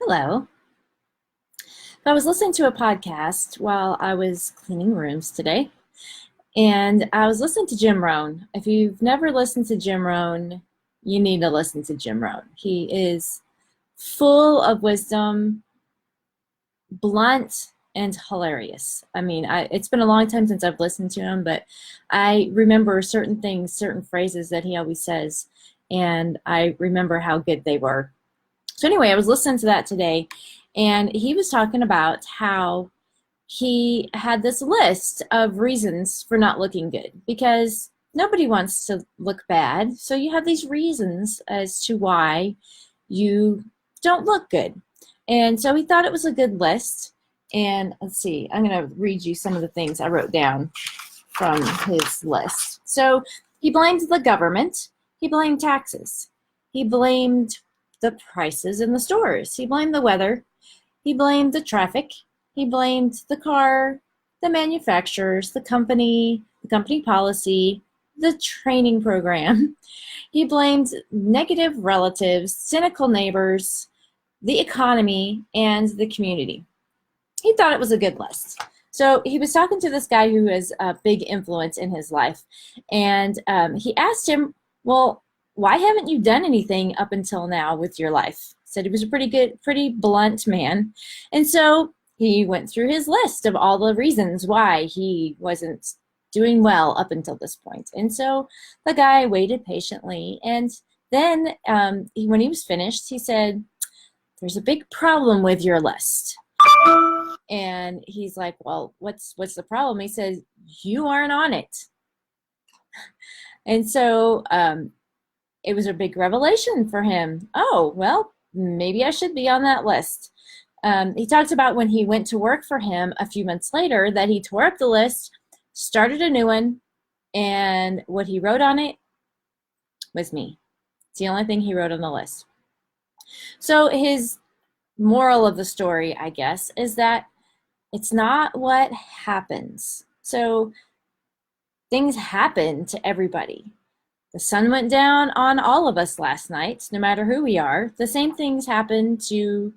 Hello. So I was listening to a podcast while I was cleaning rooms today, and I was listening to Jim Rohn. If you've never listened to Jim Rohn, you need to listen to Jim Rohn. He is full of wisdom, blunt, and hilarious. It's been a long time since I've listened to him, but I remember certain things, certain phrases that he always says, and I remember how good they were. So anyway, I was listening to that today, and he was talking about how he had this list of reasons for not looking good because nobody wants to look bad. So you have these reasons as to why you don't look good. And so he thought it was a good list. And let's see, I'm going to read you some of the things I wrote down from his list. So he blamed the government. He blamed taxes. He blamed the prices in the stores. He blamed the weather. He blamed the traffic. He blamed the car, the manufacturers, the company policy, the training program. He blamed negative relatives, cynical neighbors, the economy, and the community. He thought it was a good list. So he was talking to this guy who has a big influence in his life, and he asked him, well, why haven't you done anything up until now with your life? Said he was a pretty blunt man. And so he went through his list of all the reasons why he wasn't doing well up until this point. And so the guy waited patiently. And then when he was finished, he said, there's a big problem with your list. And he's like, well, what's the problem? He says, you aren't on it. And so it was a big revelation for him. Oh, well, maybe I should be on that list. He talks about when he went to work for him a few months later that he tore up the list, started a new one, and what he wrote on it was me. It's the only thing he wrote on the list. So his moral of the story, I guess, is that it's not what happens. So things happen to everybody. The sun went down on all of us last night, no matter who we are. The same things happen to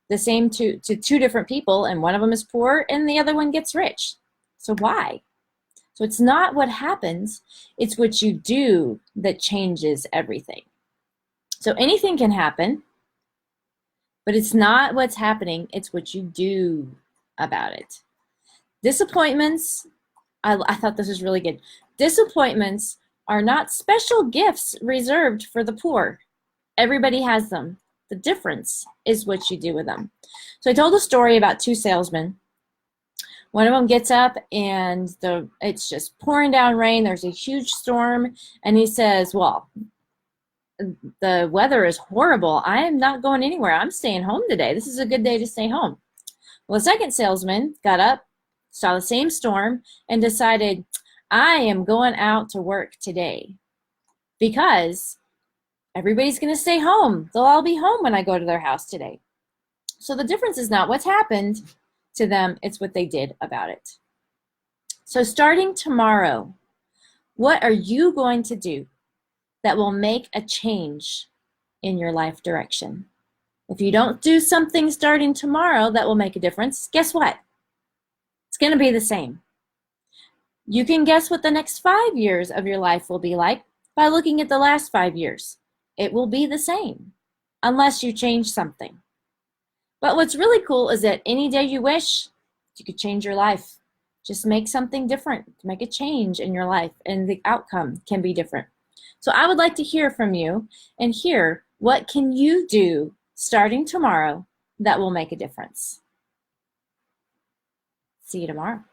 two different people, and one of them is poor and the other one gets rich. So why? So it's not what happens, it's what you do that changes everything. So anything can happen, but it's not what's happening, it's what you do about it. Disappointments, I thought this was really good. Disappointments are not special gifts reserved for the poor. Everybody has them. The difference is what you do with them. So I told a story about two salesmen. One of them gets up and it's just pouring down rain. There's a huge storm. And he says, well, the weather is horrible. I am not going anywhere. I'm staying home today. This is a good day to stay home. Well, the second salesman got up, saw the same storm, and decided, I am going out to work today because everybody's going to stay home. They'll all be home when I go to their house today. So the difference is not what's happened to them, it's what they did about it. So starting tomorrow, what are you going to do that will make a change in your life direction? If you don't do something starting tomorrow that will make a difference, guess what? It's going to be the same. You can guess what the next 5 years of your life will be like by looking at the last 5 years. It will be the same unless you change something. But what's really cool is that any day you wish, you could change your life. Just make something different, make a change in your life, and the outcome can be different. So I would like to hear from you and hear what can you do starting tomorrow that will make a difference. See you tomorrow.